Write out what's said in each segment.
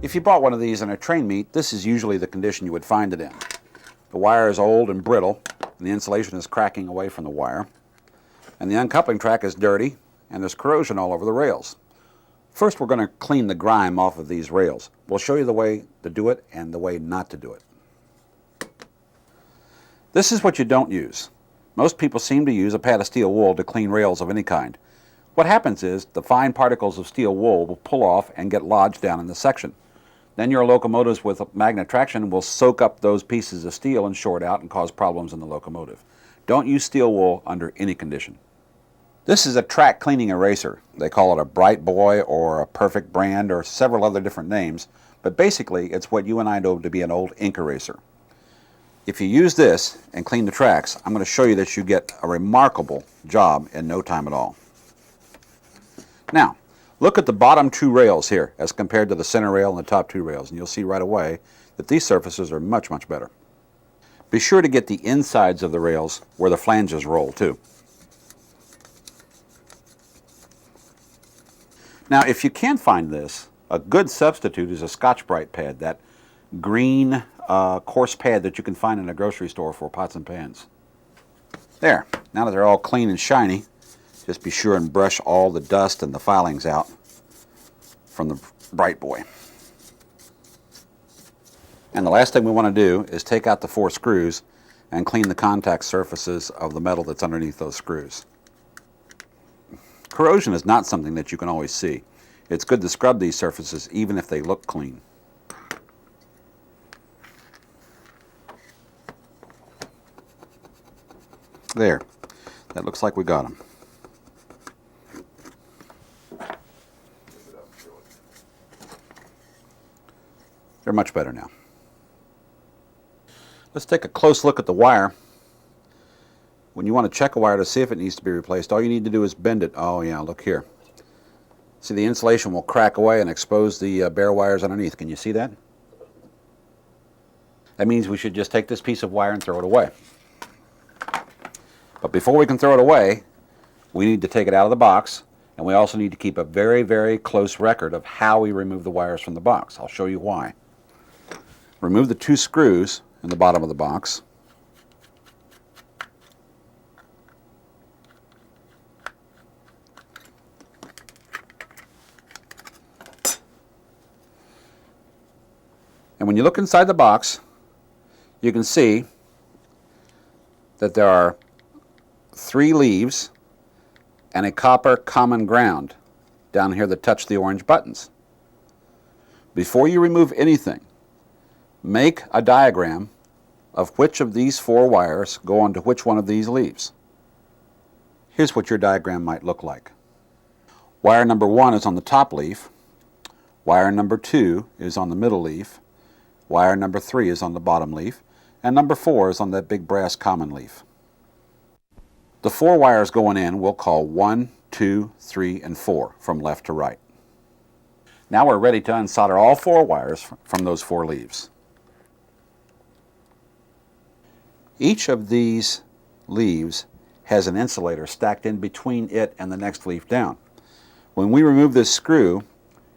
If you bought one of these in a train meet, this is usually the condition you would find it in. The wire is old and brittle, and the insulation is cracking away from the wire. And the uncoupling track is dirty, and there's corrosion all over the rails. First, we're going to clean the grime off of these rails. We'll show you the way to do it and the way not to do it. This is what you don't use. Most people seem to use a pad of steel wool to clean rails of any kind. What happens is the fine particles of steel wool will pull off and get lodged down in the section. Then your locomotives with magnet traction will soak up those pieces of steel and short out and cause problems in the locomotive. Don't use steel wool under any condition. This is a track cleaning eraser. They call it a Bright Boy or a Perfect Brand or several other different names, but basically it's what you and I know to be an old ink eraser. If you use this and clean the tracks, I'm going to show you that you get a remarkable job in no time at all. Now, look at the bottom two rails here as compared to the center rail and the top two rails, and you'll see right away that these surfaces are much, much better. Be sure to get the insides of the rails where the flanges roll too. Now, if you can't find this, a good substitute is a Scotch-Brite pad, that green coarse pad that you can find in a grocery store for pots and pans. There, now that they're all clean and shiny, just be sure and brush all the dust and the filings out from the Bright Boy. And the last thing we want to do is take out the 4 screws and clean the contact surfaces of the metal that's underneath those screws. Corrosion is not something that you can always see. It's good to scrub these surfaces even if they look clean. There, that looks like we got them. They're much better now. Let's take a close look at the wire. When you want to check a wire to see if it needs to be replaced, all you need to do is bend it. Oh yeah, look here. See, the insulation will crack away and expose the bare wires underneath. Can you see that? That means we should just take this piece of wire and throw it away. But before we can throw it away, we need to take it out of the box, and we also need to keep a very, very close record of how we remove the wires from the box. I'll show you why. Remove the 2 screws in the bottom of the box. And when you look inside the box, you can see that there are 3 leaves and a copper common ground down here that touch the orange buttons. Before you remove anything, make a diagram of which of these 4 wires go onto which one of these leaves. Here's what your diagram might look like. Wire number 1 is on the top leaf. Wire number 2 is on the middle leaf. Wire number 3 is on the bottom leaf. And number 4 is on that big brass common leaf. The 4 wires going in we'll call 1, 2, 3, and 4 from left to right. Now we're ready to unsolder all 4 wires from those 4 leaves. Each of these leaves has an insulator stacked in between it and the next leaf down. When we remove this screw,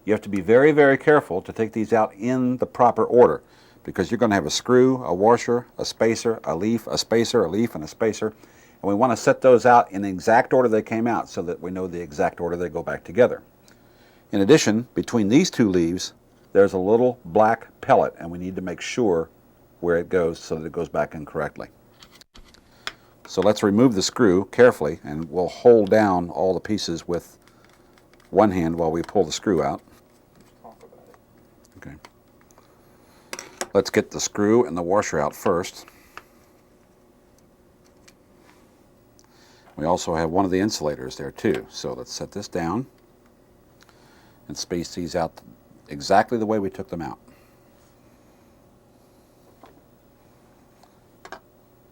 you have to be very, very careful to take these out in the proper order, because you're going to have a screw, a washer, a spacer, a leaf, a spacer, a leaf, and a spacer. And we want to set those out in the exact order they came out so that we know the exact order they go back together. In addition, between these 2 leaves, there's a little black pellet, and we need to make sure where it goes so that it goes back in correctly. So let's remove the screw carefully, and we'll hold down all the pieces with one hand while we pull the screw out. Okay. Let's get the screw and the washer out first. We also have one of the insulators there too, so let's set this down and space these out exactly the way we took them out.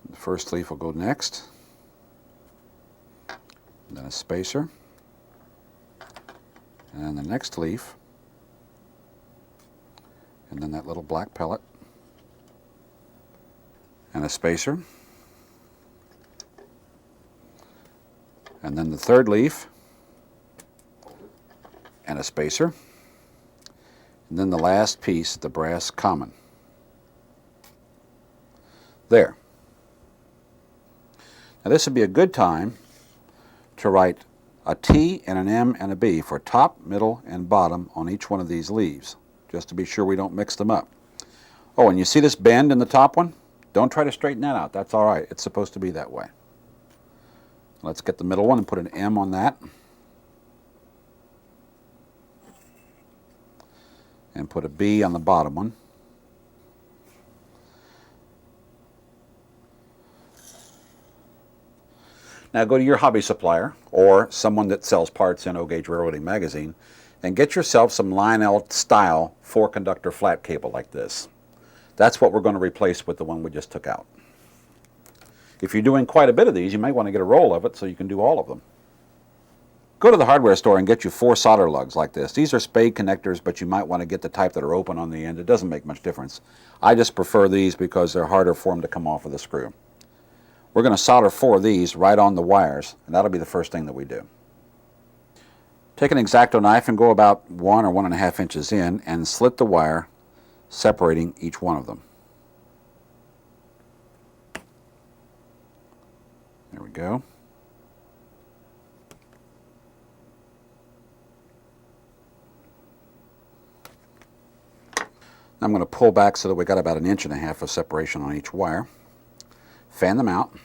The first leaf will go next, and then a spacer, and then the next leaf, and then that little black pellet, and a spacer, and then the third leaf, and a spacer. And then the last piece, the brass common. There. Now this would be a good time to write a T and an M and a B for top, middle, and bottom on each one of these leaves, just to be sure we don't mix them up. Oh, and you see this bend in the top one? Don't try to straighten that out. That's all right. It's supposed to be that way. Let's get the middle one and put an M on that. And put a B on the bottom one. Now go to your hobby supplier or someone that sells parts in O-Gauge Railroading magazine and get yourself some Lionel style 4-conductor flat cable like this. That's what we're going to replace with the one we just took out. If you're doing quite a bit of these, you might want to get a roll of it so you can do all of them. Go to the hardware store and get you 4 solder lugs like this. These are spade connectors, but you might want to get the type that are open on the end. It doesn't make much difference. I just prefer these because they're harder for them to come off of the screw. We're going to solder 4 of these right on the wires, and that'll be the first thing that we do. Take an X-Acto knife and go about 1 or 1.5 inches in and slit the wire, separating each one of them. There we go. I'm going to pull back so that we got about 1.5 inches of separation on each wire. Fan them out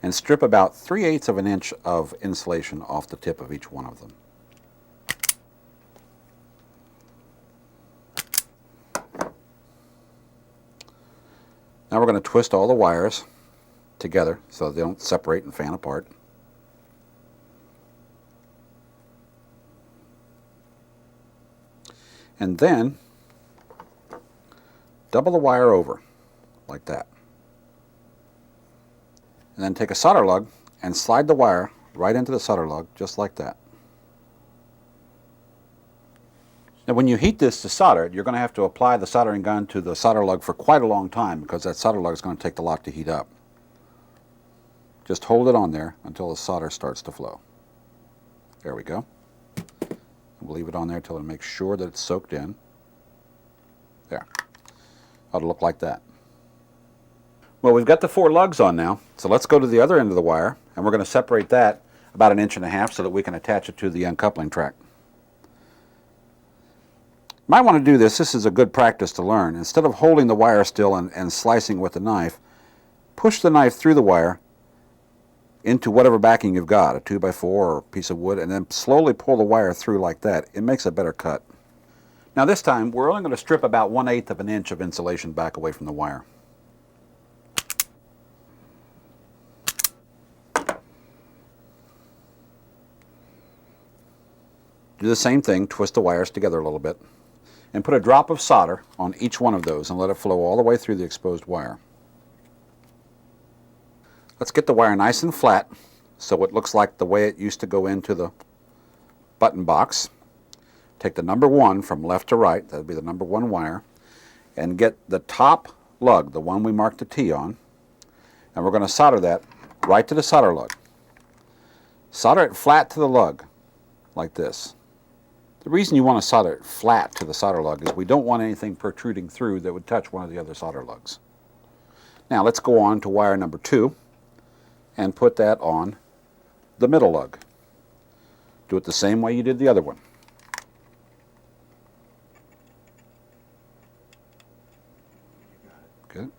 and strip about 3/8 of an inch of insulation off the tip of each one of them. Now we're going to twist all the wires together so they don't separate and fan apart. And then double the wire over like that. And then take a solder lug and slide the wire right into the solder lug just like that. Now when you heat this to solder, you're going to have to apply the soldering gun to the solder lug for quite a long time because that solder lug is going to take the lot to heat up. Just hold it on there until the solder starts to flow. There we go. We'll leave it on there until it makes sure that it's soaked in. There. Ought to look like that. Well, we've got the 4 lugs on now, so let's go to the other end of the wire, and we're going to separate that about 1.5 inches so that we can attach it to the uncoupling track. You might want to do this. This is a good practice to learn. Instead of holding the wire still and slicing with the knife, push the knife through the wire into whatever backing you've got, a 2x4 or a piece of wood, and then slowly pull the wire through like that. It makes a better cut. Now this time, we're only going to strip about 1/8 of an inch of insulation back away from the wire. Do the same thing, twist the wires together a little bit, and put a drop of solder on each one of those and let it flow all the way through the exposed wire. Let's get the wire nice and flat so it looks like the way it used to go into the button box. Take the number 1 from left to right, that would be the number 1 wire, and get the top lug, the one we marked the T on, and we're going to solder that right to the solder lug. Solder it flat to the lug, like this. The reason you want to solder it flat to the solder lug is we don't want anything protruding through that would touch one of the other solder lugs. Now let's go on to wire number 2 and put that on the middle lug. Do it the same way you did the other one. Good.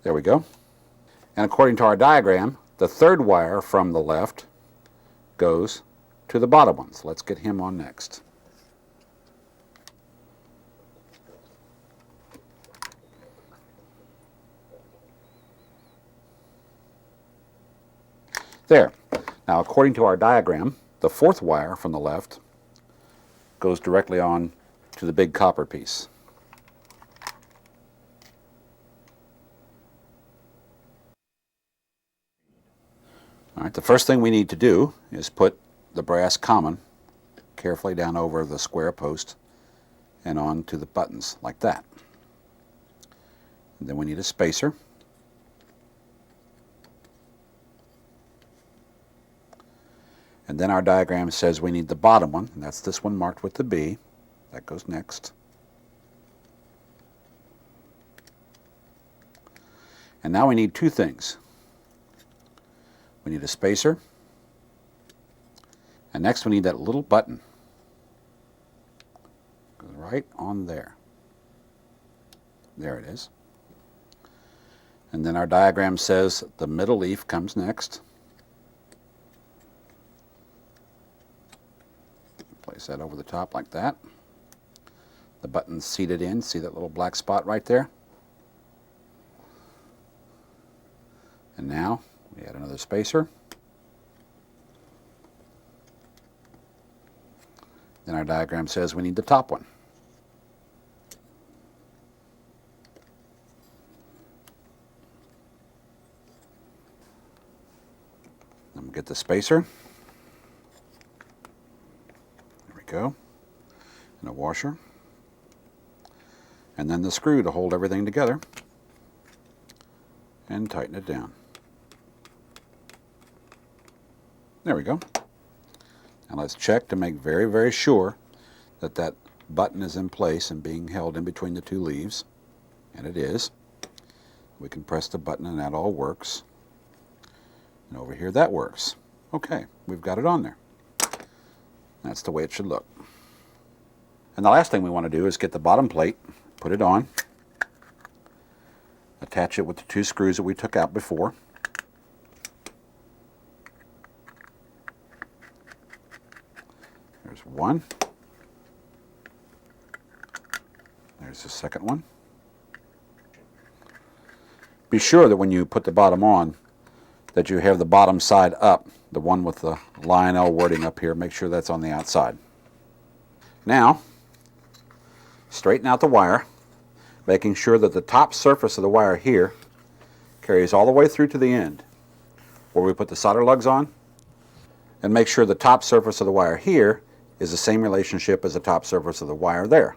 There we go. And according to our diagram, the 3rd wire from the left goes to the bottom one. So let's get him on next. There. Now according to our diagram, the 4th wire from the left goes directly on to the big copper piece. All right, the first thing we need to do is put the brass common carefully down over the square post and on to the buttons like that. And then we need a spacer. And then our diagram says we need the bottom one, and that's this one marked with the B. That goes next. And now we need two things. We need a spacer, and next we need that little button. Goes right on there. There it is. And then our diagram says the middle leaf comes next. Place that over the top like that. The button's seated in. See that little black spot right there? And now we add another spacer. Then our diagram says we need the top one. Then we get the spacer. There we go. And a washer. And then the screw to hold everything together. And tighten it down. There we go. Now let's check to make very, very sure that that button is in place and being held in between the two leaves. And it is. We can press the button and that all works. And over here that works. Okay, we've got it on there. That's the way it should look. And the last thing we want to do is get the bottom plate, put it on, attach it with the two screws that we took out before. There's one. There's the second one. Be sure that when you put the bottom on that you have the bottom side up, the one with the Lionel wording up here. Make sure that's on the outside. Now, straighten out the wire, making sure that the top surface of the wire here carries all the way through to the end where we put the solder lugs on, and make sure the top surface of the wire here is the same relationship as the top surface of the wire there.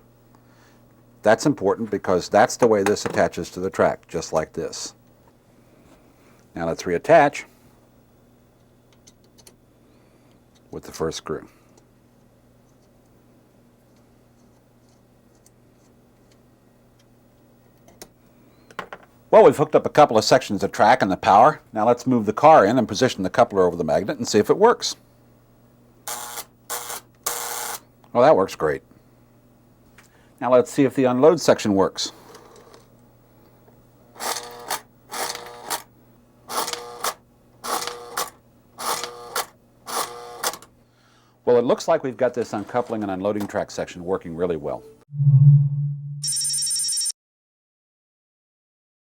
That's important because that's the way this attaches to the track, just like this. Now let's reattach with the first screw. Well, we've hooked up a couple of sections of track and the power. Now let's move the car in and position the coupler over the magnet and see if it works. Well, that works great. Now let's see if the unload section works. Well, it looks like we've got this uncoupling and unloading track section working really well.